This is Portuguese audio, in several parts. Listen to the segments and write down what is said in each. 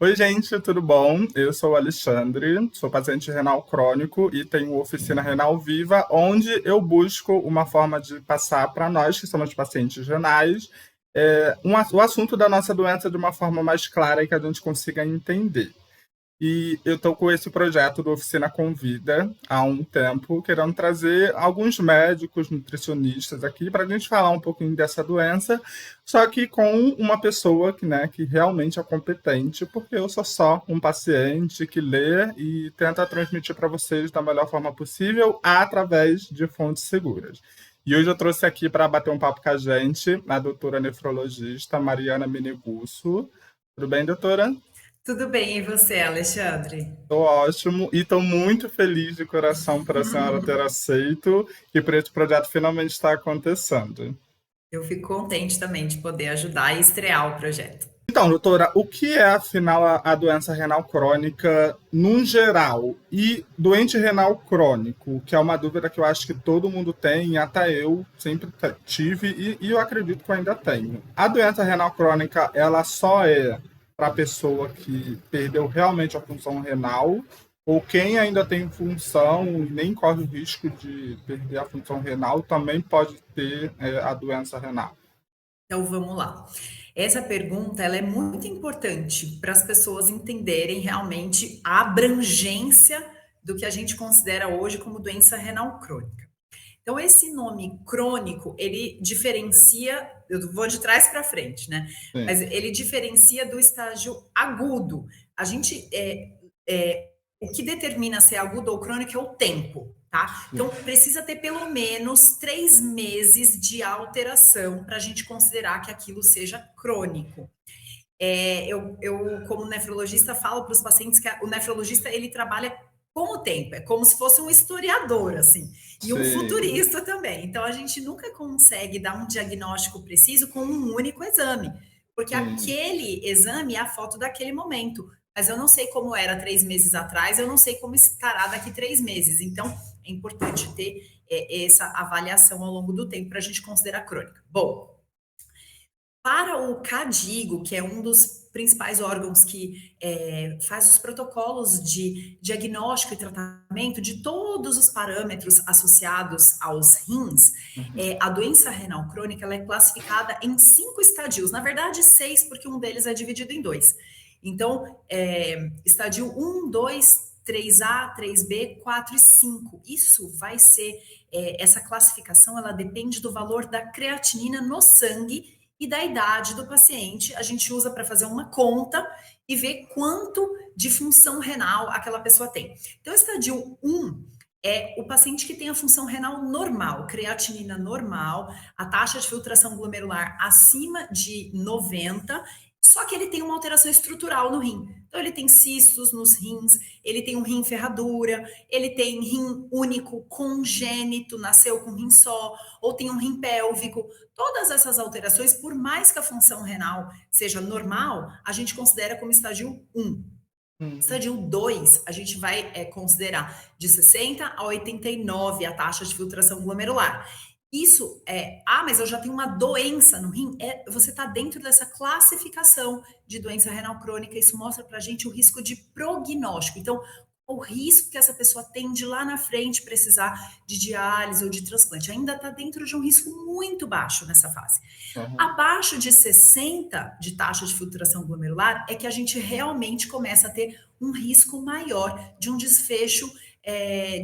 Oi, gente, tudo bom? Eu sou o Alexandre, sou paciente renal crônico e tenho oficina Renal Viva, onde eu busco uma forma de passar para nós, que somos pacientes renais, o assunto da nossa doença de uma forma mais clara e que a gente consiga entender. E eu estou com esse projeto do Oficina Convida há um tempo, querendo trazer alguns médicos, nutricionistas aqui para a gente falar um pouquinho dessa doença, só que com uma pessoa que realmente é competente, porque eu sou só um paciente que lê e tenta transmitir para vocês da melhor forma possível através de fontes seguras. E hoje eu trouxe aqui para bater um papo com a gente a doutora nefrologista Mariana Meneguzzo. Tudo bem, doutora? Tudo bem, e você, Alexandre? Tô ótimo e estou muito feliz de coração por a senhora ter aceito e por esse projeto finalmente estar acontecendo. Eu fico contente também de poder ajudar e estrear o projeto. Então, doutora, o que é afinal a doença renal crônica num geral? E doente renal crônico, que é uma dúvida que eu acho que todo mundo tem, até eu sempre tive e eu acredito que eu ainda tenho. A doença renal crônica, ela só é para a pessoa que perdeu realmente a função renal ou quem ainda tem função e nem corre o risco de perder a função renal também pode ter a doença renal? Então vamos lá. Essa pergunta ela é muito importante para as pessoas entenderem realmente a abrangência do que a gente considera hoje como doença renal crônica. Então esse nome crônico, ele diferencia, eu vou de trás para frente, né? Sim. Mas ele diferencia do estágio agudo. A gente o que determina se é agudo ou crônico é o tempo, tá? Então, precisa ter pelo menos 3 meses de alteração para a gente considerar que aquilo seja crônico. Como nefrologista, falo para os pacientes que o nefrologista ele trabalha com o tempo, é como se fosse um historiador, assim, e um Sim. futurista também. Então, a gente nunca consegue dar um diagnóstico preciso com um único exame, porque Sim. aquele exame é a foto daquele momento. Mas eu não sei como era 3 meses atrás, eu não sei como estará daqui 3 meses. Então, é importante ter essa avaliação ao longo do tempo para a gente considerar crônica. Bom, para o CADIGO, que é um dos principais órgãos que faz os protocolos de diagnóstico e tratamento de todos os parâmetros associados aos rins, Uhum. a doença renal crônica ela é classificada em 5 estadios, na verdade 6, porque um deles é dividido em dois. Então, estadio 1, 2, 3A, 3B, 4 e 5. Isso vai ser, essa classificação, ela depende do valor da creatinina no sangue e da idade do paciente. A gente usa para fazer uma conta e ver quanto de função renal aquela pessoa tem. Então, estadio 1 é o paciente que tem a função renal normal, creatinina normal, a taxa de filtração glomerular acima de 90, só que ele tem uma alteração estrutural no rim. Então, ele tem cistos nos rins, ele tem um rim ferradura, ele tem rim único congênito, nasceu com rim só, ou tem um rim pélvico. Todas essas alterações, por mais que a função renal seja normal, a gente considera como estágio 1. Uhum. Estágio 2, a gente vai considerar de 60 a 89 a taxa de filtração glomerular. Isso mas eu já tenho uma doença no rim. Você está dentro dessa classificação de doença renal crônica. Isso mostra para a gente o risco de prognóstico. Então, o risco que essa pessoa tem de lá na frente precisar de diálise ou de transplante ainda está dentro de um risco muito baixo nessa fase. Uhum. Abaixo de 60 de taxa de filtração glomerular é que a gente realmente começa a ter um risco maior de um desfecho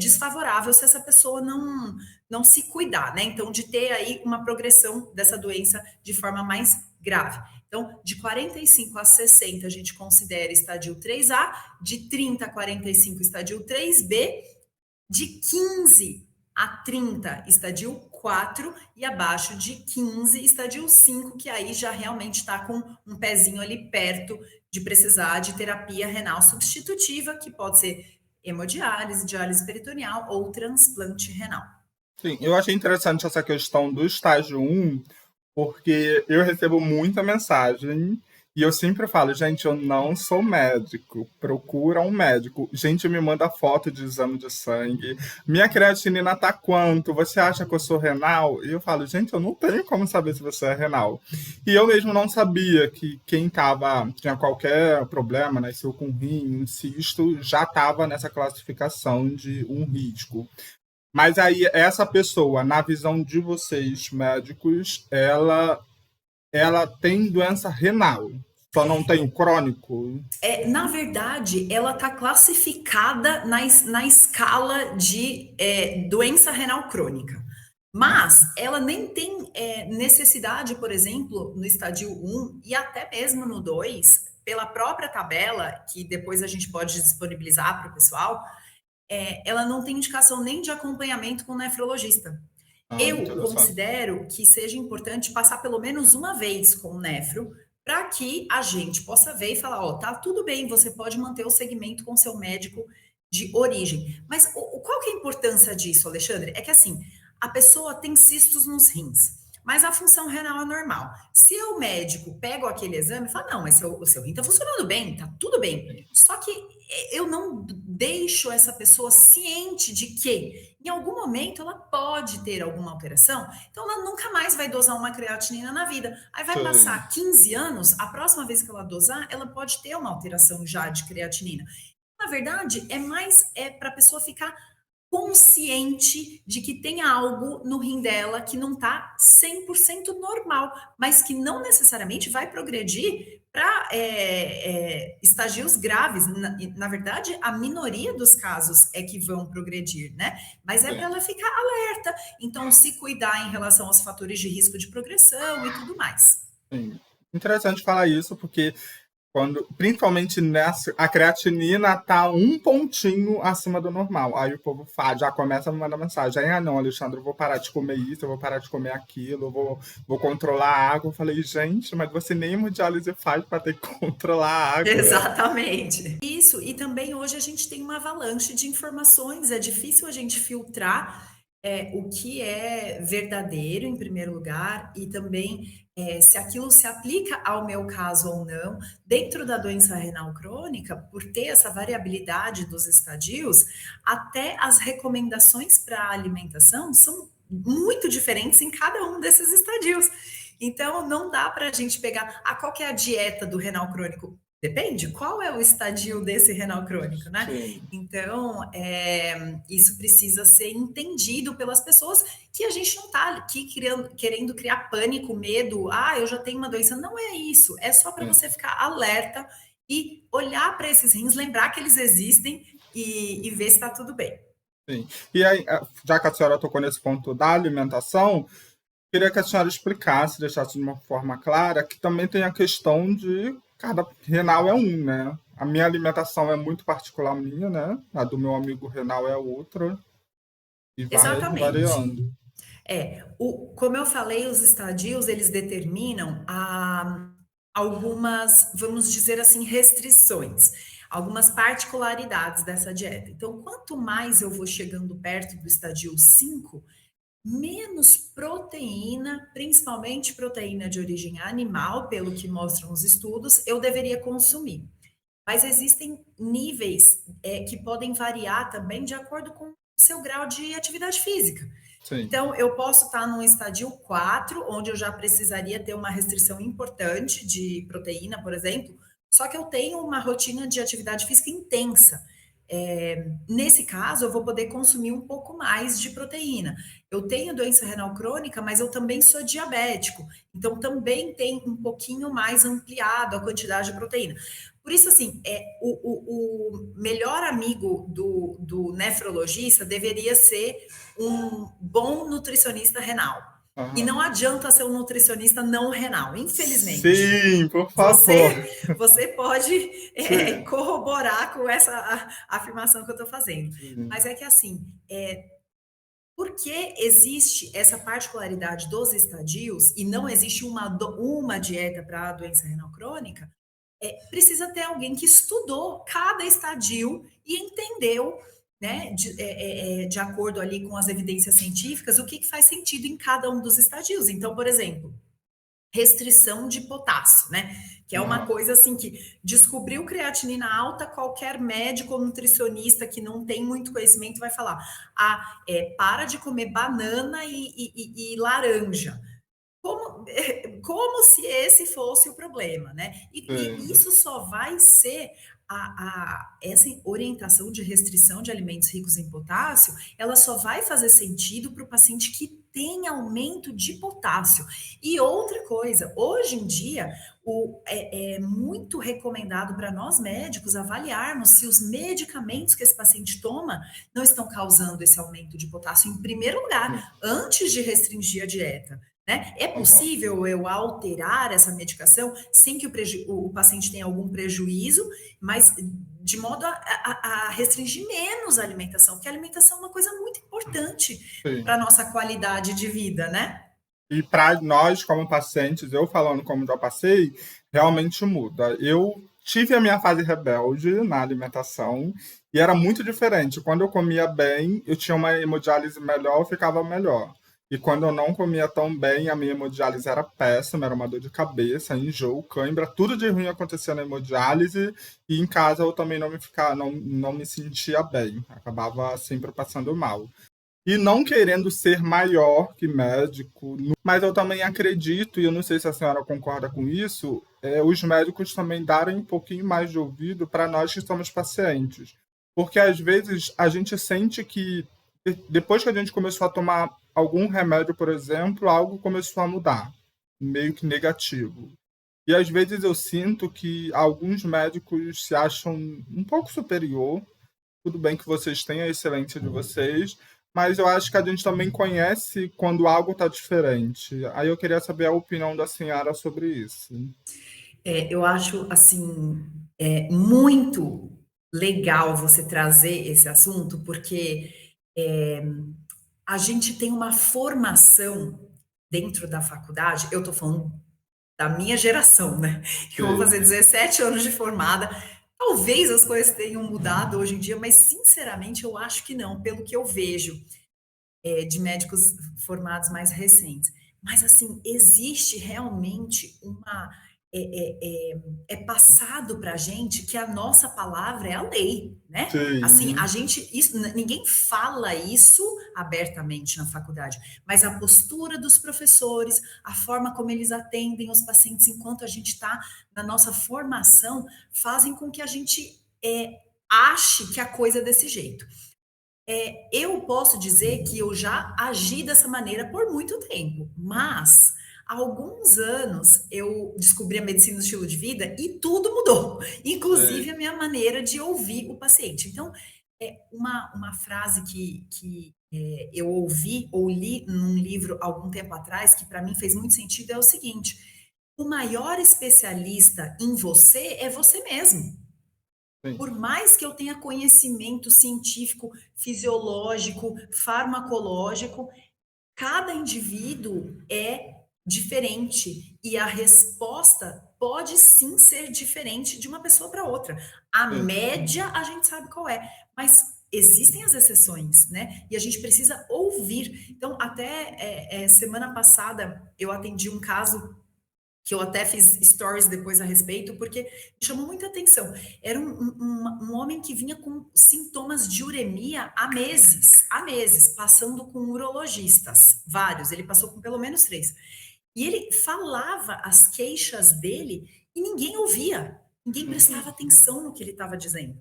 desfavorável se essa pessoa não se cuidar, né? Então, de ter aí uma progressão dessa doença de forma mais grave. Então, de 45 a 60 a gente considera estadio 3A, de 30 a 45 estadio 3B, de 15 a 30 estadio 4 e abaixo de 15 estadio 5, que aí já realmente está com um pezinho ali perto de precisar de terapia renal substitutiva, que pode ser hemodiálise, diálise peritoneal ou transplante renal. Sim, eu achei interessante essa questão do estágio um, porque eu recebo muita mensagem E eu sempre falo, gente, eu não sou médico, procura um médico. Gente, me manda foto de exame de sangue. Minha creatinina tá quanto? Você acha que eu sou renal? E eu falo, gente, eu não tenho como saber se você é renal. E eu mesmo não sabia que quem tinha qualquer problema, nasceu com rim, um cisto, já estava nessa classificação de um risco. Mas aí, essa pessoa, na visão de vocês, médicos, ela tem doença renal, só não tem o crônico? Na verdade, ela está classificada na escala de doença renal crônica. Mas ela nem tem necessidade, por exemplo, no estádio 1 e até mesmo no 2, pela própria tabela, que depois a gente pode disponibilizar para o pessoal, ela não tem indicação nem de acompanhamento com nefrologista. Ah, Eu interessante. considero que seja importante passar pelo menos uma vez com o nefro, para que a gente possa ver e falar, ó, tá tudo bem, você pode manter o segmento com seu médico de origem. Mas qual que é a importância disso, Alexandre? É que assim, a pessoa tem cistos nos rins, mas a função renal é normal. Se o médico pega aquele exame e fala, não, mas o seu rim tá funcionando bem, tá tudo bem. Só que eu não deixo essa pessoa ciente de que em algum momento ela pode ter alguma alteração, então ela nunca mais vai dosar uma creatinina na vida. Aí vai Sim, passar 15 anos, a próxima vez que ela dosar, ela pode ter uma alteração já de creatinina. Na verdade, é mais para a pessoa ficar consciente de que tem algo no rim dela que não está 100% normal, mas que não necessariamente vai progredir para estadios graves. Na verdade, a minoria dos casos é que vão progredir, né? Mas é para sim, ela ficar alerta. Então, se cuidar em relação aos fatores de risco de progressão e tudo mais. sim. Interessante falar isso, porque principalmente nessa, a creatinina tá um pontinho acima do normal. Aí o povo já começa a me mandar mensagem. Aí, não, Alexandre, eu vou parar de comer isso, eu vou parar de comer aquilo, vou controlar a água. Eu falei, gente, mas você nem hemodiálise faz para ter que controlar a água. Exatamente. Isso, e também hoje a gente tem uma avalanche de informações, é difícil a gente filtrar o que é verdadeiro, em primeiro lugar, e também se aquilo se aplica ao meu caso ou não. Dentro da doença renal crônica, por ter essa variabilidade dos estadios, até as recomendações para alimentação são muito diferentes em cada um desses estadios. Então, não dá para a gente pegar, qual que é a dieta do renal crônico? Depende, qual é o estadio desse renal crônico, né? Sim, Então, isso precisa ser entendido pelas pessoas, que a gente não está aqui querendo criar pânico, medo, eu já tenho uma doença. Não é isso, é só para sim, você ficar alerta e olhar para esses rins, lembrar que eles existem e ver se está tudo bem. sim. E aí, já que a senhora tocou nesse ponto da alimentação, queria que a senhora explicasse, deixasse de uma forma clara, que também tem a questão de cada renal é um, né? A minha alimentação é muito particular minha, né? A do meu amigo renal é outra, e vai Exatamente. variando. Como eu falei, os estadios, eles determinam algumas, vamos dizer assim, restrições, algumas particularidades dessa dieta. Então, quanto mais eu vou chegando perto do estadio 5, menos proteína, principalmente proteína de origem animal, pelo que mostram os estudos, eu deveria consumir. Mas existem níveis que podem variar também de acordo com o seu grau de atividade física. Sim. Então, eu posso estar num estádio 4, onde eu já precisaria ter uma restrição importante de proteína, por exemplo, só que eu tenho uma rotina de atividade física intensa. Nesse caso, eu vou poder consumir um pouco mais de proteína. Eu tenho doença renal crônica, mas eu também sou diabético, então também tem um pouquinho mais ampliado a quantidade de proteína. Por isso, assim, o melhor amigo do nefrologista deveria ser um bom nutricionista renal. E Aham. não adianta ser um nutricionista não renal, infelizmente. Sim, por favor. Você pode Sim. corroborar com essa afirmação que eu estou fazendo. Sim. Mas é que assim, porque existe essa particularidade dos estadios e não existe uma dieta para a doença renal crônica, precisa ter alguém que estudou cada estadio e entendeu, né, de acordo ali com as evidências científicas, o que faz sentido em cada um dos estadios. Então, por exemplo, restrição de potássio, né? Que é uma Aham. coisa assim que descobriu creatinina alta, qualquer médico ou nutricionista que não tem muito conhecimento vai falar: para de comer banana e laranja. Como se esse fosse o problema, né? E Sim, isso só vai ser essa orientação de restrição de alimentos ricos em potássio, ela só vai fazer sentido para o paciente que tem aumento de potássio. E outra coisa, hoje em dia, é muito recomendado para nós médicos avaliarmos se os medicamentos que esse paciente toma não estão causando esse aumento de potássio em primeiro sim. lugar, antes de restringir a dieta. Né? É Aham. possível eu alterar essa medicação sem que o paciente tenha algum prejuízo, mas de modo a restringir menos a alimentação, porque a alimentação é uma coisa muito importante para a Sim. nossa qualidade de vida, né? E para nós, como pacientes, eu falando como já passei, realmente muda. Eu tive a minha fase rebelde na alimentação e era muito diferente. Quando eu comia bem, eu tinha uma hemodiálise melhor, eu ficava melhor. E quando eu não comia tão bem, a minha hemodiálise era péssima, era uma dor de cabeça, enjoo, cãibra, tudo de ruim acontecia na hemodiálise e em casa eu também não me sentia bem, acabava sempre passando mal. E não querendo ser maior que médico, mas eu também acredito, e eu não sei se a senhora concorda com isso, os médicos também darem um pouquinho mais de ouvido para nós que somos pacientes. Porque às vezes a gente sente que depois que a gente começou a tomar algum remédio, por exemplo, algo começou a mudar, meio que negativo. E às vezes eu sinto que alguns médicos se acham um pouco superior. Tudo bem que vocês têm a excelência de vocês, mas eu acho que a gente também conhece quando algo está diferente. Aí eu queria saber a opinião da senhora sobre isso. Eu acho assim muito legal você trazer esse assunto, porque é, a gente tem uma formação dentro da faculdade. Eu estou falando da minha geração, né? Eu vou fazer Sim, 17 anos de formada. Talvez as coisas tenham mudado hoje em dia, mas sinceramente eu acho que não, pelo que eu vejo de médicos formados mais recentes. Mas assim, existe realmente uma é passado para a gente que a nossa palavra é a lei, né? Assim, a sim, gente, ninguém fala isso abertamente na faculdade, mas a postura dos professores, a forma como eles atendem os pacientes enquanto a gente está na nossa formação, fazem com que a gente ache que a coisa é desse jeito. Eu posso dizer que eu já agi dessa maneira por muito tempo, mas há alguns anos eu descobri a medicina do estilo de vida e tudo mudou, inclusive sim, a minha maneira de ouvir o paciente. Então, uma frase que eu ouvi ou li num livro algum tempo atrás, que para mim fez muito sentido, é o seguinte: o maior especialista em você é você mesmo. sim, Por mais que eu tenha conhecimento científico, fisiológico, farmacológico, cada indivíduo é diferente e a resposta pode sim ser diferente de uma pessoa para outra. A sim. média a gente sabe qual é, mas existem as exceções, né? E a gente precisa ouvir. Então, até semana passada eu atendi um caso que eu até fiz stories depois a respeito, porque me chamou muita atenção. Era um homem que vinha com sintomas de uremia há meses, passando com urologistas, vários, ele passou com pelo menos 3. E ele falava as queixas dele e ninguém ouvia, ninguém prestava Uhum. atenção no que ele estava dizendo.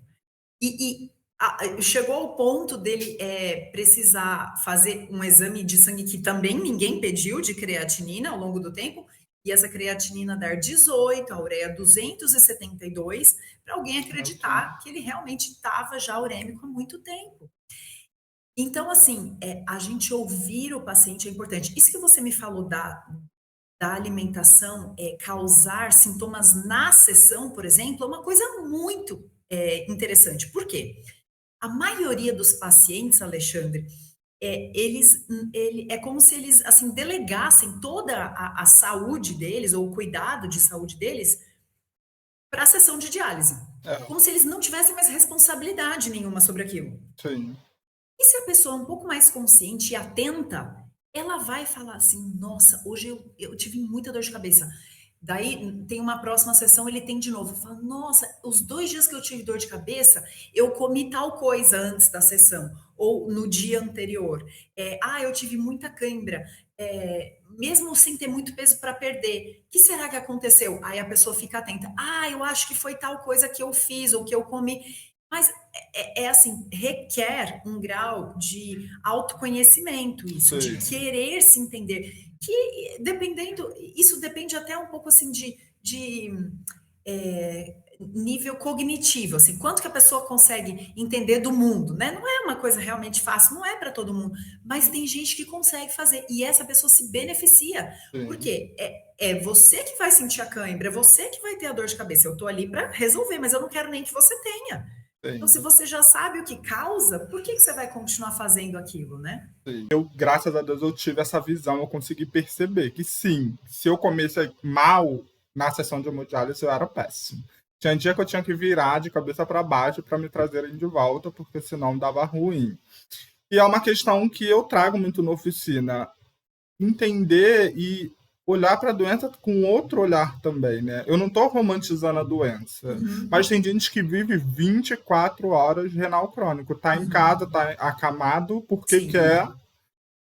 Chegou ao ponto dele precisar fazer um exame de sangue que também ninguém pediu, de creatinina ao longo do tempo, e essa creatinina dar 18, a ureia 272, para alguém Nossa. acreditar que ele realmente estava já urêmico há muito tempo. Então, assim, a gente ouvir o paciente é importante. Isso que você me falou da alimentação causar sintomas na sessão, por exemplo, é uma coisa muito interessante. Por quê? A maioria dos pacientes, Alexandre, é como se eles assim delegassem toda a saúde deles ou o cuidado de saúde deles para a sessão de diálise, É, como se eles não tivessem mais responsabilidade nenhuma sobre aquilo. sim, E se a pessoa é um pouco mais consciente e atenta, ela vai falar assim: "Nossa, hoje eu tive muita dor de cabeça". Daí tem uma próxima sessão, ele tem de novo. Fala: "Nossa, os 2 dias que eu tive dor de cabeça, eu comi tal coisa antes da sessão, ou no dia anterior. Eu tive muita cãibra, mesmo sem ter muito peso para perder. O que será que aconteceu?". Aí a pessoa fica atenta: "Ah, eu acho que foi tal coisa que eu fiz ou que eu comi". Mas é assim, requer um grau de autoconhecimento isso, de Sim, querer se entender, que dependendo isso depende até um pouco, assim, nível cognitivo, assim, quanto que a pessoa consegue entender do mundo, né, não é uma coisa realmente fácil, não é para todo mundo, mas tem gente que consegue fazer, e essa pessoa se beneficia, sim, porque é você que vai sentir a cãibra, é você que vai ter a dor de cabeça, eu estou ali para resolver, mas eu não quero nem que você tenha. Então, se sim. você já sabe o que causa, por que você vai continuar fazendo aquilo, né? Sim. Eu, graças a Deus, eu tive essa visão, eu consegui perceber que sim, se eu comesse mal na sessão de hemodiálise, eu era péssimo. Tinha dia que eu tinha que virar de cabeça para baixo para me trazerem de volta, porque senão dava ruim. E é uma questão que eu trago muito na oficina, entender e olhar para a doença com outro olhar também, né? Eu não estou romantizando a doença, mas Uhum, tem gente que vive 24 horas renal crônico, tá em casa, uhum. tá acamado porque Sim, quer.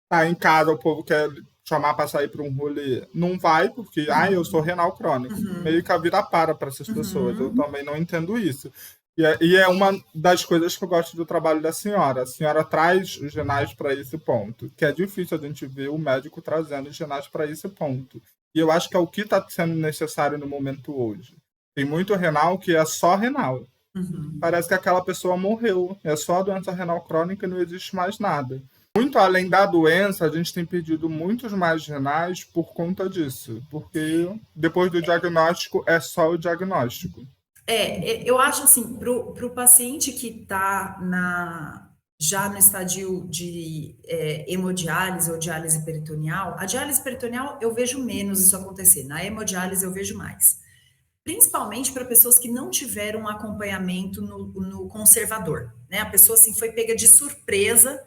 Tá em casa, o povo quer chamar para sair para um rolê, não vai porque, eu sou uhum, renal crônico. Meio que uhum, a vida para essas pessoas. Eu uhum. também não entendo isso. E é uma das coisas que eu gosto do trabalho da senhora. A senhora traz os renais para esse ponto, que é difícil a gente ver o médico trazendo os renais para esse ponto. E eu acho que é o que está sendo necessário no momento hoje. Tem muito renal que é só renal. Uhum. Parece que aquela pessoa morreu. É só a doença renal crônica e não existe mais nada. Muito além da doença, a gente tem perdido muitos mais renais por conta disso. Porque depois do diagnóstico é só o diagnóstico. Eu acho assim, para o paciente que está já no estadio de hemodiálise ou diálise peritoneal, a diálise peritoneal eu vejo menos isso acontecer, na hemodiálise eu vejo mais. Principalmente para pessoas que não tiveram um acompanhamento no conservador, né? A pessoa assim foi pega de surpresa,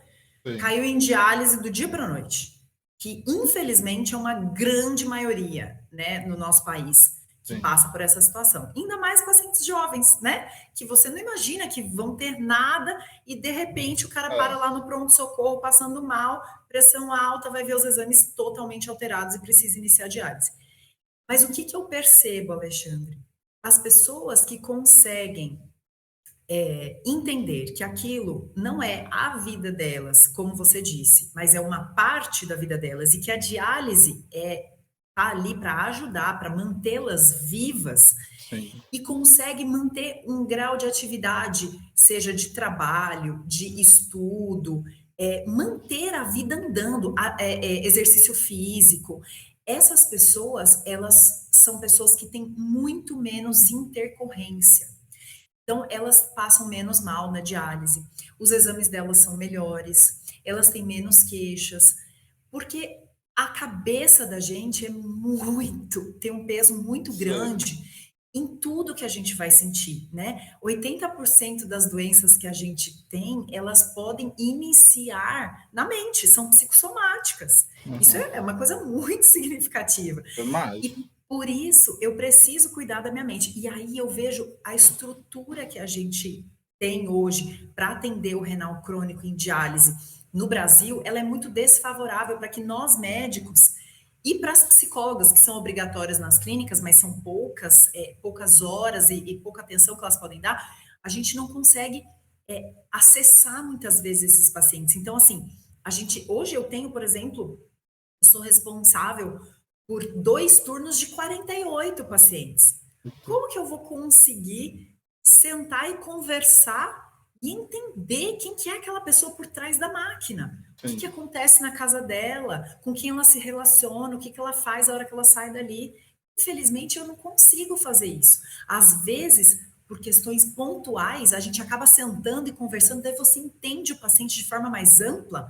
Sim. caiu em diálise do dia para a noite, que infelizmente é uma grande maioria, né, no nosso país, que Sim. passa por essa situação. Ainda mais pacientes jovens, né, que você não imagina que vão ter nada e de repente o cara para É, lá no pronto-socorro passando mal, pressão alta, vai ver os exames totalmente alterados e precisa iniciar a diálise. Mas o que que eu percebo, Alexandre? As pessoas que conseguem entender que aquilo não é a vida delas, como você disse, mas é uma parte da vida delas e que a diálise tá ali para ajudar, para mantê-las vivas sim. e consegue manter um grau de atividade, seja de trabalho, de estudo, manter a vida andando, exercício físico. Essas pessoas, elas são pessoas que têm muito menos intercorrência. Então, elas passam menos mal na diálise, os exames delas são melhores, elas têm menos queixas, porque a cabeça da gente tem um peso muito Sim. grande em tudo que a gente vai sentir, né? 80% das doenças que a gente tem, elas podem iniciar na mente, são psicossomáticas. Isso Uhum. é uma coisa muito significativa. Demais. E por isso eu preciso cuidar da minha mente. E aí eu vejo a estrutura que a gente tem hoje para atender o renal crônico em diálise no Brasil, ela é muito desfavorável para que nós médicos e para as psicólogas que são obrigatórias nas clínicas, mas são poucas horas e pouca atenção que elas podem dar, a gente não consegue acessar muitas vezes esses pacientes. Então, assim, hoje eu tenho, por exemplo, eu sou responsável por 2 turnos de 48 pacientes. Como que eu vou conseguir sentar e conversar e entender quem que é aquela pessoa por trás da máquina? O que que Sim. acontece na casa dela, com quem ela se relaciona, o que que ela faz a hora que ela sai dali. Infelizmente, eu não consigo fazer isso. Às vezes, por questões pontuais, a gente acaba sentando e conversando, daí você entende o paciente de forma mais ampla,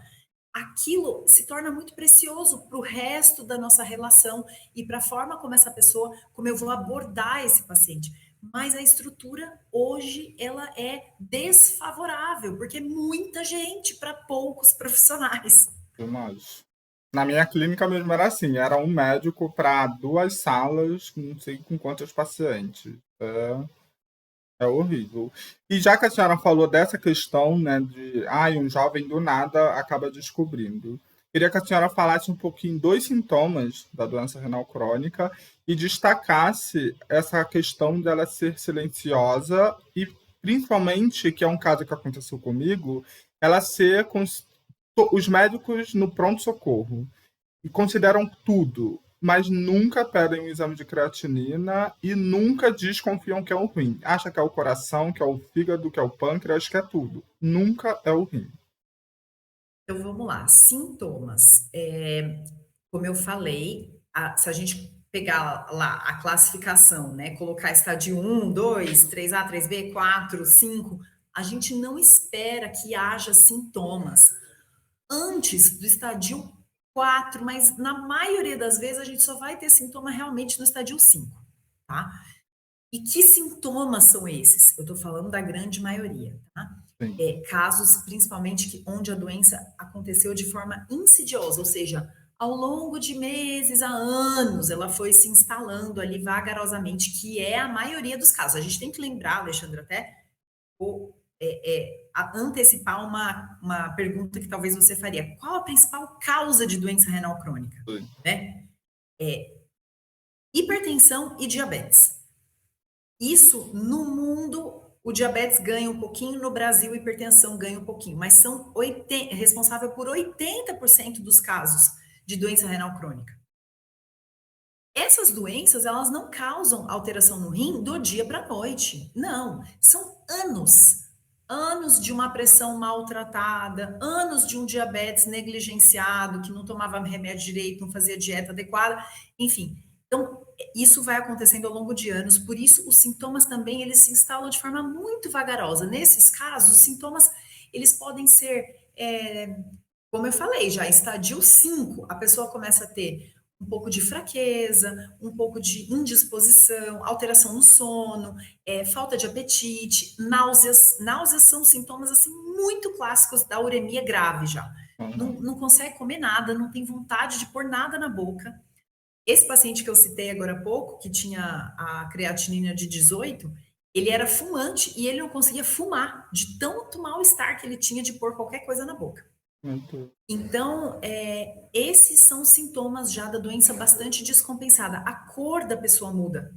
aquilo se torna muito precioso para o resto da nossa relação e para a forma como essa pessoa, como eu vou abordar esse paciente. Mas a estrutura hoje ela é desfavorável, porque é muita gente para poucos profissionais. Demais. Na minha clínica mesmo era assim, era um médico para 2 salas, não sei com quantos pacientes. É horrível. E já que a senhora falou dessa questão, né, de um jovem do nada acaba descobrindo, queria que a senhora falasse um pouquinho dos sintomas da doença renal crônica e destacasse essa questão dela ser silenciosa e, principalmente, que é um caso que aconteceu comigo, ela ser com os médicos no pronto-socorro e consideram tudo, mas nunca pedem um exame de creatinina e nunca desconfiam que é o rim. Acha que é o coração, que é o fígado, que é o pâncreas, que é tudo. Nunca é o rim. Então vamos lá, sintomas. Como eu falei, se a gente pegar lá a classificação, né, colocar estádio um, 2, 3A, 3B, 4, 5, a gente não espera que haja sintomas antes do estádio 4, mas na maioria das vezes a gente só vai ter sintoma realmente no estádio 5, tá? E que sintomas são esses? Eu estou falando da grande maioria, tá? Sim. Casos, principalmente, onde a doença aconteceu de forma insidiosa, ou seja, ao longo de meses a anos, ela foi se instalando ali vagarosamente, que é a maioria dos casos. A gente tem que lembrar, Alexandre, até ou, antecipar uma pergunta que talvez você faria. Qual a principal causa de doença renal crônica? Sim. Né? Hipertensão e diabetes. Isso, no mundo, o diabetes ganha um pouquinho, no Brasil, a hipertensão ganha um pouquinho, mas são responsável por 80% dos casos de doença renal crônica. Essas doenças, elas não causam alteração no rim do dia para a noite. Não, são anos. Anos de uma pressão maltratada, anos de um diabetes negligenciado, que não tomava remédio direito, não fazia dieta adequada, enfim. Então, isso vai acontecendo ao longo de anos, por isso os sintomas também, eles se instalam de forma muito vagarosa. Nesses casos, os sintomas, eles podem ser, como eu falei já, estadio 5, a pessoa começa a ter um pouco de fraqueza, um pouco de indisposição, alteração no sono, falta de apetite, náuseas. Náuseas são sintomas assim muito clássicos da uremia grave já. Não, Uhum. não consegue comer nada, não tem vontade de pôr nada na boca. Esse paciente que eu citei agora há pouco, que tinha a creatinina de 18, ele era fumante e ele não conseguia fumar de tanto mal-estar que ele tinha de pôr qualquer coisa na boca. Muito. Então, esses são sintomas já da doença bastante descompensada. A cor da pessoa muda.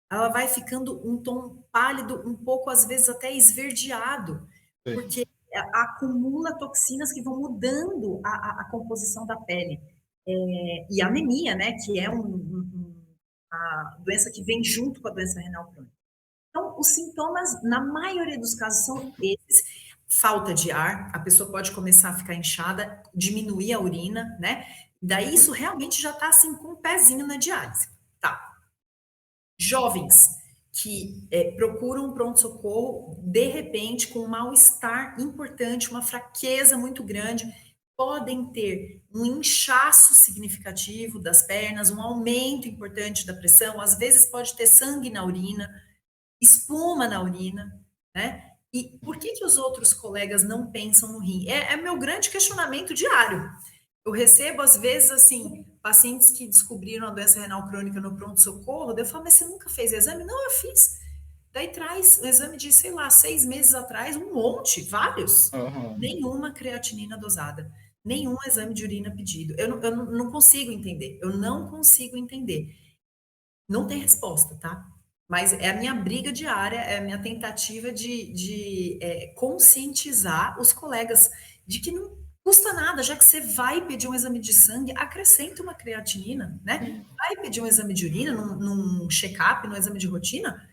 Ela vai ficando um tom pálido, um pouco, às vezes, até esverdeado, Sim. porque acumula toxinas que vão mudando a composição da pele. E a anemia, né, que é a doença que vem junto com a doença renal crônica. Então, os sintomas, na maioria dos casos, são esses. Falta de ar, a pessoa pode começar a ficar inchada, diminuir a urina, né? Daí isso realmente já tá assim com um pezinho na diálise. Tá. Jovens que procuram um pronto-socorro, de repente, com um mal-estar importante, uma fraqueza muito grande, podem ter um inchaço significativo das pernas, um aumento importante da pressão, às vezes pode ter sangue na urina, espuma na urina, né? E por que os outros colegas não pensam no rim? É meu grande questionamento diário. Eu recebo, às vezes, assim, pacientes que descobriram a doença renal crônica no pronto-socorro, eu falo, mas você nunca fez exame? Não, eu fiz. Daí traz um exame de, sei lá, 6 meses atrás, um monte, vários. Uhum. Nenhuma creatinina dosada, nenhum exame de urina pedido. Eu não consigo entender, eu não consigo entender. Não tem resposta, tá? Mas é a minha briga diária, é a minha tentativa de conscientizar os colegas de que não custa nada, já que você vai pedir um exame de sangue, acrescenta uma creatinina, né? Vai pedir um exame de urina, num check-up, num exame de rotina.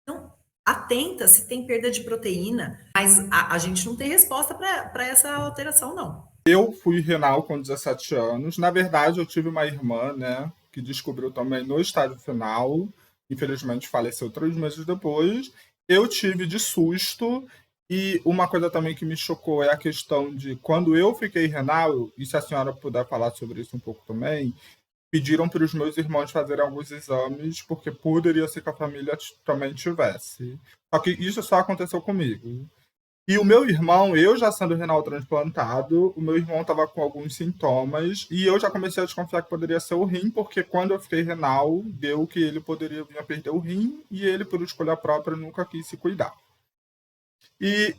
Então, atenta se tem perda de proteína, mas a gente não tem resposta para essa alteração, não. Eu fui renal com 17 anos. Na verdade, eu tive uma irmã, né, que descobriu também no estágio final. Infelizmente, faleceu 3 meses depois. Eu tive de susto. E uma coisa também que me chocou é a questão de quando eu fiquei renal, e se a senhora puder falar sobre isso um pouco também, pediram para os meus irmãos fazerem alguns exames, porque poderia ser que a família também tivesse. Só que isso só aconteceu comigo. E o meu irmão, eu já sendo renal transplantado, o meu irmão estava com alguns sintomas e eu já comecei a desconfiar que poderia ser o rim, porque quando eu fiquei renal, deu que ele poderia vir a perder o rim e ele, por escolha própria, nunca quis se cuidar. E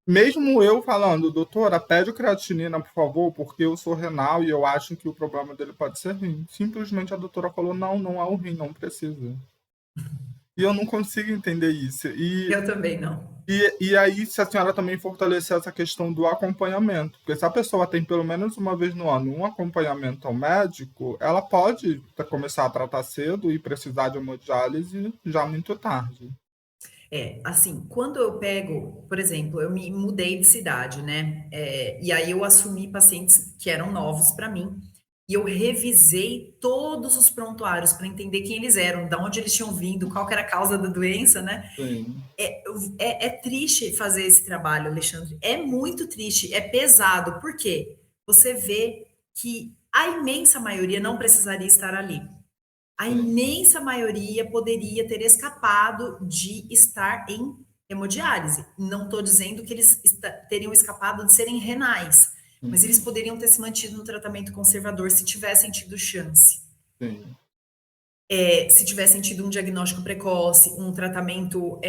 mesmo eu falando, doutora, pede creatinina, por favor, porque eu sou renal e eu acho que o problema dele pode ser rim. Simplesmente a doutora falou, não, não é o rim, não precisa. E eu não consigo entender isso. Eu também não. E aí, se a senhora também fortalecer essa questão do acompanhamento, porque se a pessoa tem pelo menos uma vez no ano um acompanhamento ao médico, ela pode começar a tratar cedo e precisar de hemodiálise já muito tarde. Assim, quando eu pego, por exemplo, eu me mudei de cidade, né? E aí eu assumi pacientes que eram novos para mim. E eu revisei todos os prontuários para entender quem eles eram, de onde eles tinham vindo, qual que era a causa da doença, né? Sim, É triste fazer esse trabalho, Alexandre. É muito triste, é pesado. Por quê? Você vê que a imensa maioria não precisaria estar ali. A sim, imensa maioria poderia ter escapado de estar em hemodiálise. Não estou dizendo que eles teriam escapado de serem renais, mas eles uhum, poderiam ter se mantido no tratamento conservador se tivessem tido chance. sim, Se tivessem tido um diagnóstico precoce, um tratamento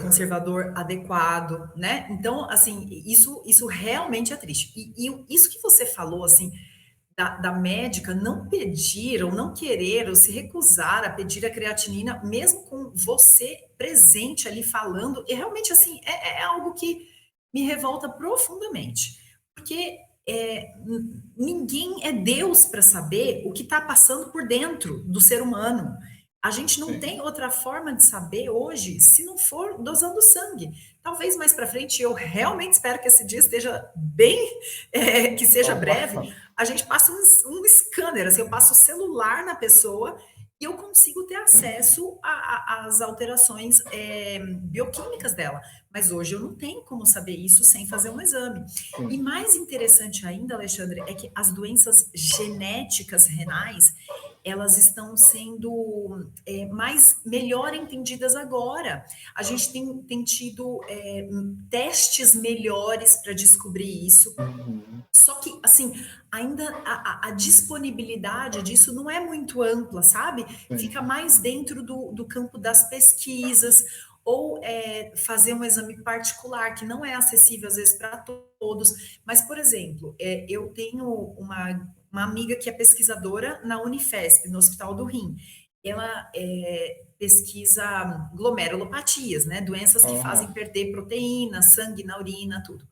conservador adequado, né? Então, assim, isso realmente é triste. E isso que você falou, assim, da médica não pedir ou não querer ou se recusar a pedir a creatinina, mesmo com você presente ali falando, e realmente assim é algo que me revolta profundamente, porque ninguém é Deus para saber o que está passando por dentro do ser humano. A gente não sim. tem outra forma de saber hoje se não for dosando sangue. Talvez mais para frente, eu realmente espero que esse dia esteja bem, que seja breve, Opa, a gente passa um scanner, assim, eu passo o celular na pessoa e eu consigo ter sim, acesso às alterações bioquímicas dela. Mas hoje eu não tenho como saber isso sem fazer um exame. E sim. mais interessante ainda, Alexandre, é que as doenças genéticas renais, elas estão sendo melhor entendidas agora. A gente tem tido testes melhores para descobrir isso. Uhum, Só que, assim, ainda a disponibilidade disso não é muito ampla, sabe? Fica sim, mais dentro do campo das pesquisas, ou fazer um exame particular, que não é acessível às vezes para todos. Mas, por exemplo, eu tenho uma amiga que é pesquisadora na Unifesp, no Hospital do Rim. Ela pesquisa glomerulopatias, né? Doenças que fazem aham, perder proteína, sangue na urina, tudo.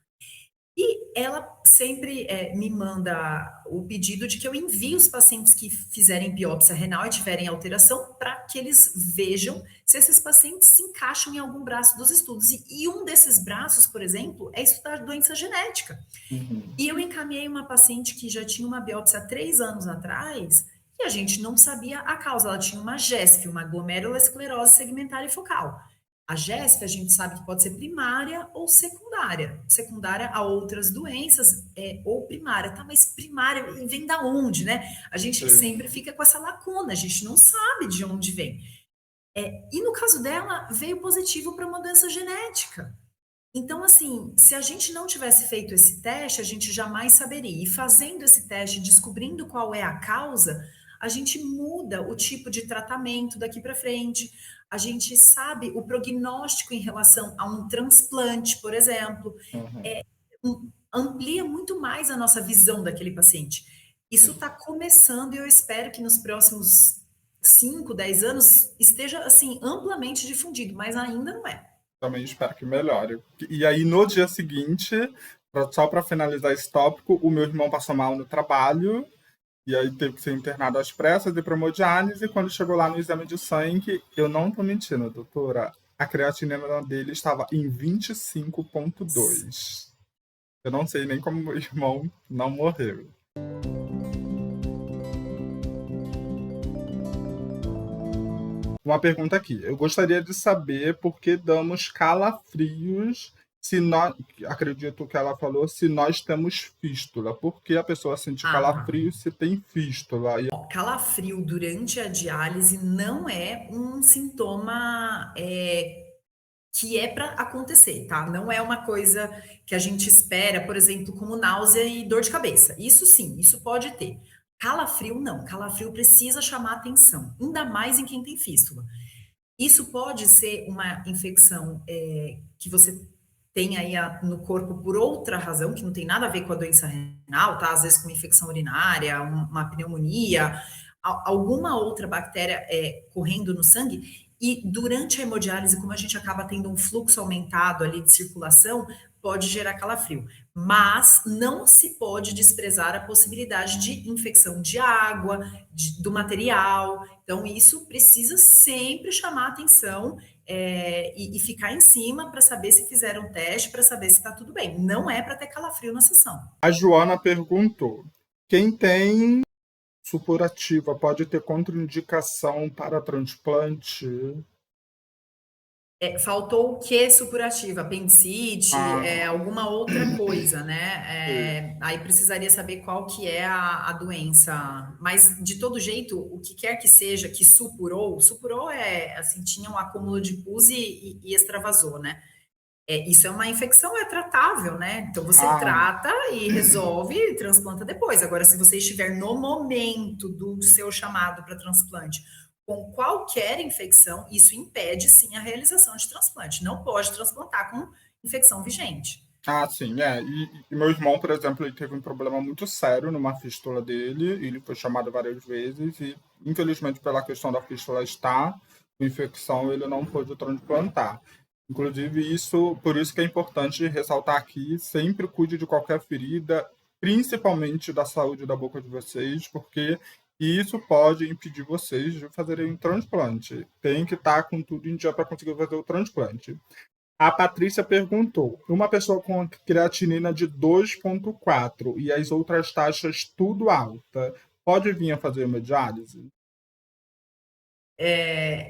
E ela sempre me manda o pedido de que eu envie os pacientes que fizerem biópsia renal e tiverem alteração para que eles vejam se esses pacientes se encaixam em algum braço dos estudos. E um desses braços, por exemplo, é estudar doença genética. uhum, E eu encaminhei uma paciente que já tinha uma biópsia há 3 anos atrás e a gente não sabia a causa. Ela tinha uma GESF, uma glomerulosclerose segmentária focal. A GESF a gente sabe que pode ser primária ou secundária. Secundária a outras doenças ou primária. Tá, mas primária vem da onde, né? A gente sim. sempre fica com essa lacuna, a gente não sabe de onde vem. E no caso dela, veio positivo para uma doença genética. Então, assim, se a gente não tivesse feito esse teste, a gente jamais saberia. E fazendo esse teste, descobrindo qual é a causa, a gente muda o tipo de tratamento daqui para frente. A gente sabe o prognóstico em relação a um transplante, por exemplo. Aham, Amplia muito mais a nossa visão daquele paciente. Isso sim. está começando e eu espero que nos próximos 5, 10 anos esteja assim amplamente difundido, mas ainda não é. Também espero que melhore. E aí, no dia seguinte, só para finalizar esse tópico, o meu irmão passou mal no trabalho, e aí teve que ser internado às pressas e para hemodiálise, e quando chegou lá no exame de sangue, eu não tô mentindo, doutora, a creatinina dele estava em 25,2. Eu não sei nem como meu irmão não morreu. Uma pergunta aqui. Eu gostaria de saber por que damos calafrios se nós, acredito que ela falou, se nós temos fístula. Por que a pessoa sente Ah, calafrio se tem fístula? calafrio durante a diálise não é um sintoma que é para acontecer, tá? Não é uma coisa que a gente espera, por exemplo, como náusea e dor de cabeça. Isso sim, isso pode ter. Calafrio não, calafrio precisa chamar atenção, ainda mais em quem tem fístula. Isso pode ser uma infecção que você tem aí no corpo por outra razão, que não tem nada a ver com a doença renal, tá? Às vezes com uma infecção urinária, uma pneumonia, alguma outra bactéria correndo no sangue. E durante a hemodiálise, como a gente acaba tendo um fluxo aumentado ali de circulação, pode gerar calafrio. Mas não se pode desprezar a possibilidade de infecção de água, do material. Então, isso precisa sempre chamar atenção e ficar em cima para saber se fizeram um teste, para saber se está tudo bem. Não é para ter calafrio na sessão. A Joana perguntou: quem tem supurativa pode ter contraindicação para transplante? Faltou o que supurativa? Apendicite, Ah, alguma outra coisa, sim. né? Aí precisaria saber qual que é a doença. Mas, de todo jeito, o que quer que seja que supurou assim, tinha um acúmulo de pus e extravasou, né? Isso é uma infecção, é tratável, né? Então você Ah, trata e resolve e transplanta depois. Agora, se você estiver no momento do seu chamado para transplante com qualquer infecção, isso impede sim a realização de transplante. Não pode transplantar com infecção vigente. sim, E meu irmão, por exemplo, ele teve um problema muito sério numa fístula dele, ele foi chamado várias vezes e, infelizmente, pela questão da fístula estar com infecção, ele não pôde transplantar. Inclusive, por isso que é importante ressaltar aqui, sempre cuide de qualquer ferida, principalmente da saúde da boca de vocês, porque isso pode impedir vocês de fazerem um transplante. Tem que estar com tudo em dia para conseguir fazer o transplante. A Patrícia perguntou: uma pessoa com creatinina de 2,4 e as outras taxas tudo alta, pode vir a fazer hemodiálise?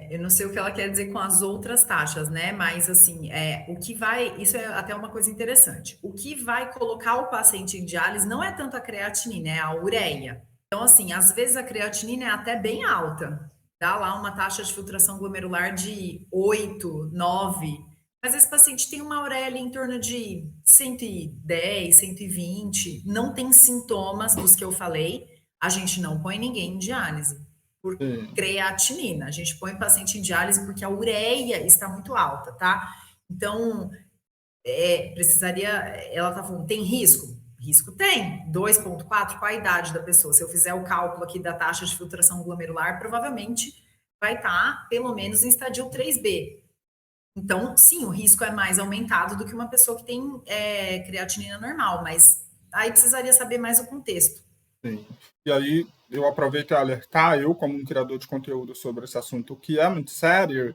Eu não sei o que ela quer dizer com as outras taxas, né? Mas assim, o que vai, isso é até uma coisa interessante. O que vai colocar o paciente em diálise não é tanto a creatinina, é a ureia. Então, assim, às vezes a creatinina é até bem alta, dá lá uma taxa de filtração glomerular de 8, 9, mas esse paciente tem uma ureia ali em torno de 110, 120, não tem sintomas dos que eu falei, a gente não põe ninguém em diálise por Sim, creatinina. A gente põe o paciente em diálise porque a ureia está muito alta, tá? Então, precisaria. Ela tá falando, tem risco? Risco tem. 2,4, qual a idade da pessoa? Se eu fizer o cálculo aqui da taxa de filtração glomerular, provavelmente vai estar pelo menos em estadio 3B. Então, sim, o risco é mais aumentado do que uma pessoa que tem creatinina normal, mas aí precisaria saber mais o contexto. sim. E aí, eu aproveito a alertar, eu, como um criador de conteúdo sobre esse assunto, que é muito sério,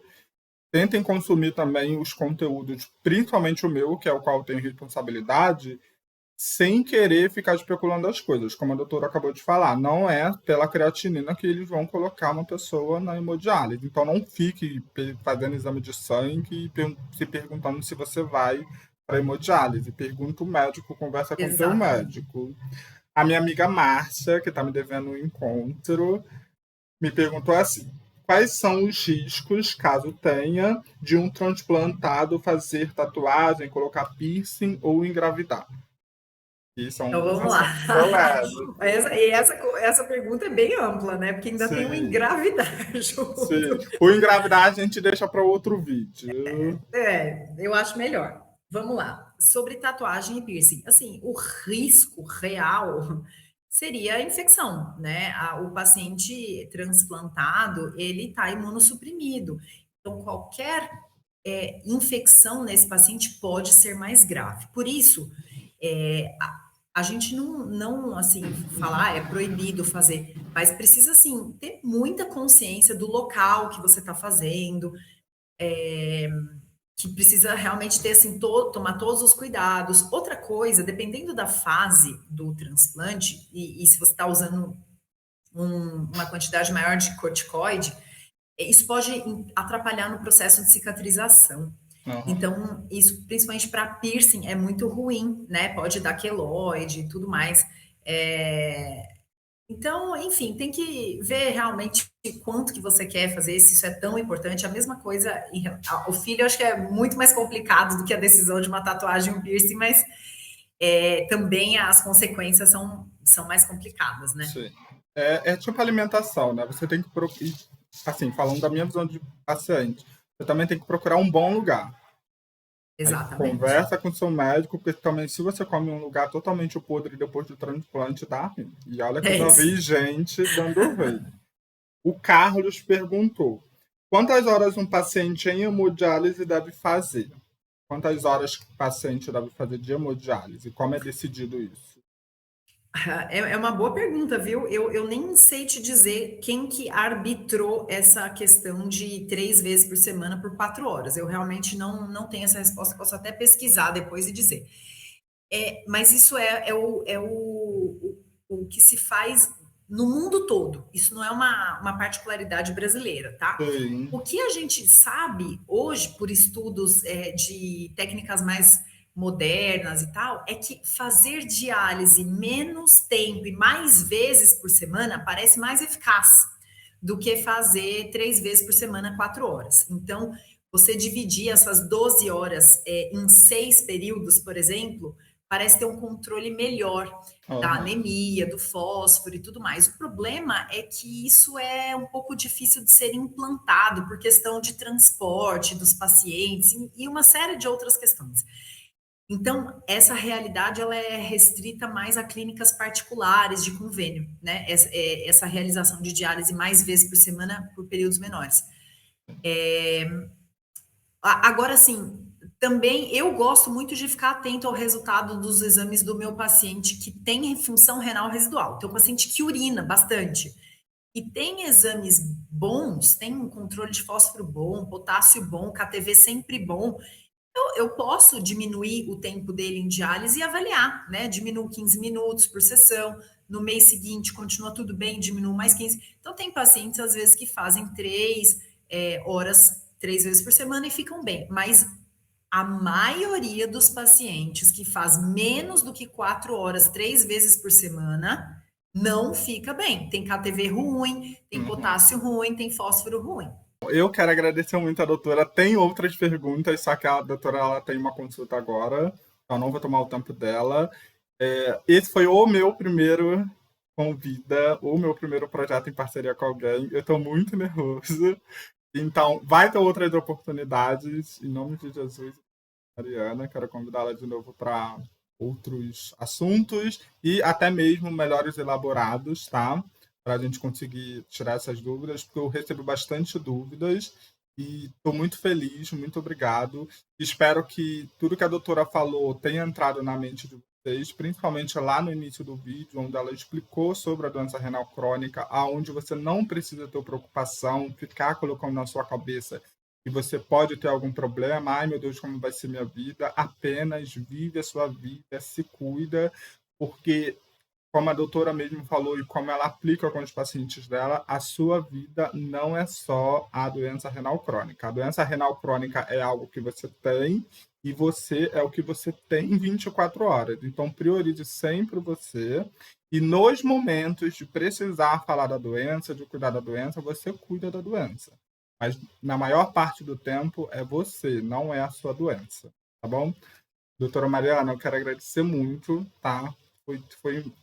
tentem consumir também os conteúdos, principalmente o meu, que é o qual eu tenho responsabilidade, sem querer ficar especulando as coisas. Como a doutora acabou de falar, não é pela creatinina que eles vão colocar uma pessoa na hemodiálise. Então não fique fazendo exame de sangue e se perguntando se você vai para hemodiálise. Pergunta o médico, conversa com o teu Exatamente. médico. A minha amiga Márcia, que está me devendo um encontro, me perguntou assim: quais são os riscos, caso tenha, de um transplantado fazer tatuagem, colocar piercing ou engravidar? E são Então dos vamos lá. assuntos polêmicos. Essa pergunta é bem ampla, né? Porque ainda tem o Sim, engravidar sim. junto. O engravidar a gente deixa para outro vídeo. Eu acho melhor. Vamos lá. Sobre tatuagem e piercing. Assim, o risco real seria a infecção, né? O paciente transplantado, ele está imunossuprimido. Então, qualquer infecção nesse paciente pode ser mais grave. Por isso, a gente não assim, falar é proibido fazer, mas precisa, assim, ter muita consciência do local que você está fazendo, que precisa realmente ter, assim, tomar todos os cuidados. Outra coisa, dependendo da fase do transplante, e se você está usando uma quantidade maior de corticoide, isso pode atrapalhar no processo de cicatrização. Uhum. Então, isso, principalmente para piercing, é muito ruim, né? Pode dar queloide e tudo mais. É, Então, enfim, tem que ver realmente quanto que você quer fazer, se isso é tão importante. A mesma coisa, o filho eu acho que é muito mais complicado do que a decisão de uma tatuagem, um piercing, mas também as consequências são mais complicadas, né? Sim. É tipo alimentação, né? Você tem que procurar, assim, falando da minha visão de paciente, você também tem que procurar um bom lugar. Aí Exatamente. conversa com seu médico, porque também se você come em um lugar totalmente podre depois do transplante, dá ruim. E olha que eu É já isso. vi gente dando ruim. O Carlos perguntou: quantas horas um paciente em hemodiálise deve fazer? Quantas horas o paciente deve fazer de hemodiálise? Como é decidido isso? É uma boa pergunta, viu? Eu nem sei te dizer quem que arbitrou essa questão de 3 vezes por semana por 4 horas. Eu realmente não tenho essa resposta, posso até pesquisar depois e dizer. Mas isso o que se faz no mundo todo. Isso não é uma particularidade brasileira, tá? Sim. O que a gente sabe hoje, por estudos de técnicas mais modernas e tal, é que fazer diálise menos tempo e mais vezes por semana parece mais eficaz do que fazer 3 vezes por semana, 4 horas. Então, você dividir essas 12 horas em 6 períodos, por exemplo, parece ter um controle melhor da Aham. anemia, do fósforo e tudo mais. O problema é que isso é um pouco difícil de ser implantado por questão de transporte dos pacientes e uma série de outras questões. Então, essa realidade ela é restrita mais a clínicas particulares de convênio, né? Essa realização de diálise mais vezes por semana por períodos menores. Agora, sim, também eu gosto muito de ficar atento ao resultado dos exames do meu paciente que tem função renal residual. Então, o paciente que urina bastante e tem exames bons, tem um controle de fósforo bom, potássio bom, KTV sempre bom, eu posso diminuir o tempo dele em diálise e avaliar, né? Diminuo 15 minutos por sessão, no mês seguinte continua tudo bem, diminuo mais 15. Então, tem pacientes, às vezes, que fazem 3 horas, 3 vezes por semana e ficam bem, mas a maioria dos pacientes que faz menos do que 4 horas, 3 vezes por semana, não fica bem. Tem KTV ruim, tem Uhum. potássio ruim, tem fósforo ruim. Eu quero agradecer muito a doutora. Tem outras perguntas, só que a doutora ela tem uma consulta agora, então não vou tomar o tempo dela. Esse foi o meu primeiro convida, o meu primeiro projeto em parceria com alguém. Eu estou muito nervoso. Então, vai ter outras oportunidades. Em nome de Jesus, Mariana, quero convidá-la de novo para outros assuntos e até mesmo melhores elaborados, tá? Para a gente conseguir tirar essas dúvidas, porque eu recebo bastante dúvidas e estou muito feliz, muito obrigado. Espero que tudo que a doutora falou tenha entrado na mente de vocês, principalmente lá no início do vídeo, onde ela explicou sobre a doença renal crônica, aonde você não precisa ter preocupação, ficar colocando na sua cabeça que você pode ter algum problema, ai meu Deus, como vai ser minha vida, apenas vive a sua vida, se cuida, porque como a doutora mesmo falou e como ela aplica com os pacientes dela, a sua vida não é só a doença renal crônica. A doença renal crônica é algo que você tem e você é o que você tem em 24 horas. Então, priorize sempre você e nos momentos de precisar falar da doença, de cuidar da doença, você cuida da doença. Mas na maior parte do tempo é você, não é a sua doença, tá bom? Doutora Mariana, eu quero agradecer muito, tá?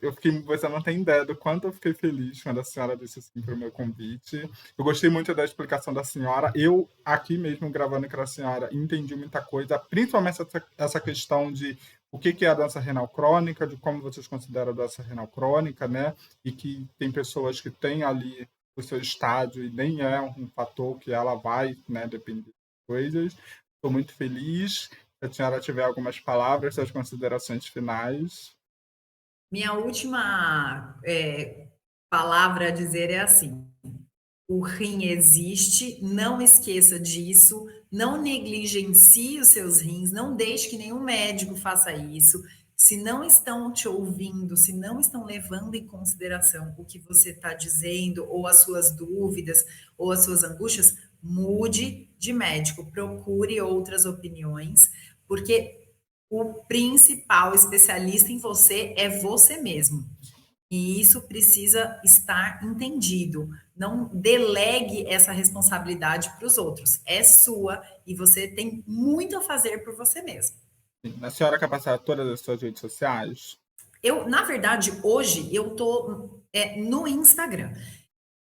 Eu fiquei, você não tem ideia do quanto eu fiquei feliz quando a senhora disse sim para o meu convite. Eu gostei muito da explicação da senhora. Eu, aqui mesmo, gravando com a senhora, entendi muita coisa, principalmente essa questão de o que é a doença renal crônica, de como vocês consideram a doença renal crônica, né? E que tem pessoas que têm ali o seu estágio e nem é um fator que ela vai, né, depender de coisas. Estou muito feliz. Se a senhora tiver algumas palavras, suas considerações finais. Minha última palavra a dizer é assim: o rim existe, não esqueça disso, não negligencie os seus rins, não deixe que nenhum médico faça isso. Se não estão te ouvindo, se não estão levando em consideração o que você está dizendo, ou as suas dúvidas, ou as suas angústias, mude de médico, procure outras opiniões, porque o principal especialista em você é você mesmo. E isso precisa estar entendido. Não delegue essa responsabilidade para os outros. É sua e você tem muito a fazer por você mesmo. Sim. A senhora quer passar todas as suas redes sociais? Na verdade, hoje eu tô no Instagram.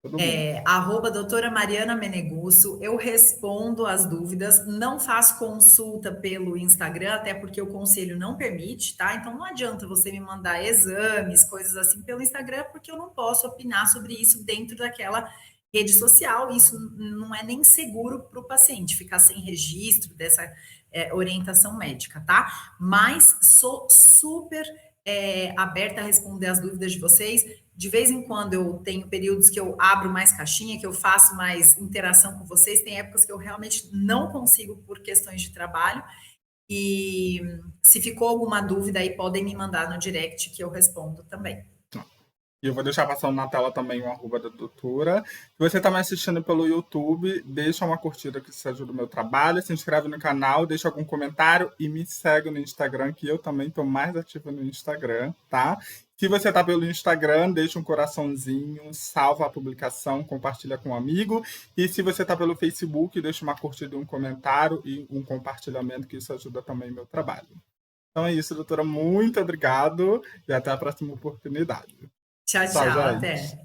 Todo mundo. Arroba doutora Mariana Menegusso, eu respondo as dúvidas, não faço consulta pelo Instagram, até porque o conselho não permite, tá? Então não adianta você me mandar exames, coisas assim pelo Instagram, porque eu não posso opinar sobre isso dentro daquela rede social, isso não é nem seguro para o paciente ficar sem registro dessa orientação médica, tá? Mas sou super aberta a responder as dúvidas de vocês. De vez em quando eu tenho períodos que eu abro mais caixinha, que eu faço mais interação com vocês. Tem épocas que eu realmente não consigo por questões de trabalho. E se ficou alguma dúvida aí, podem me mandar no direct que eu respondo também. E eu vou deixar passando na tela também o arroba da doutora. Se você está me assistindo pelo YouTube, deixa uma curtida que isso ajuda o meu trabalho, se inscreve no canal, deixa algum comentário e me segue no Instagram, que eu também estou mais ativa no Instagram, tá? Se você está pelo Instagram, deixa um coraçãozinho, salva a publicação, compartilha com um amigo. E se você está pelo Facebook, deixa uma curtida, um comentário e um compartilhamento, que isso ajuda também o meu trabalho. Então é isso, doutora. Muito obrigado e até a próxima oportunidade. Tchau, Tchau, tchau. gente. Até.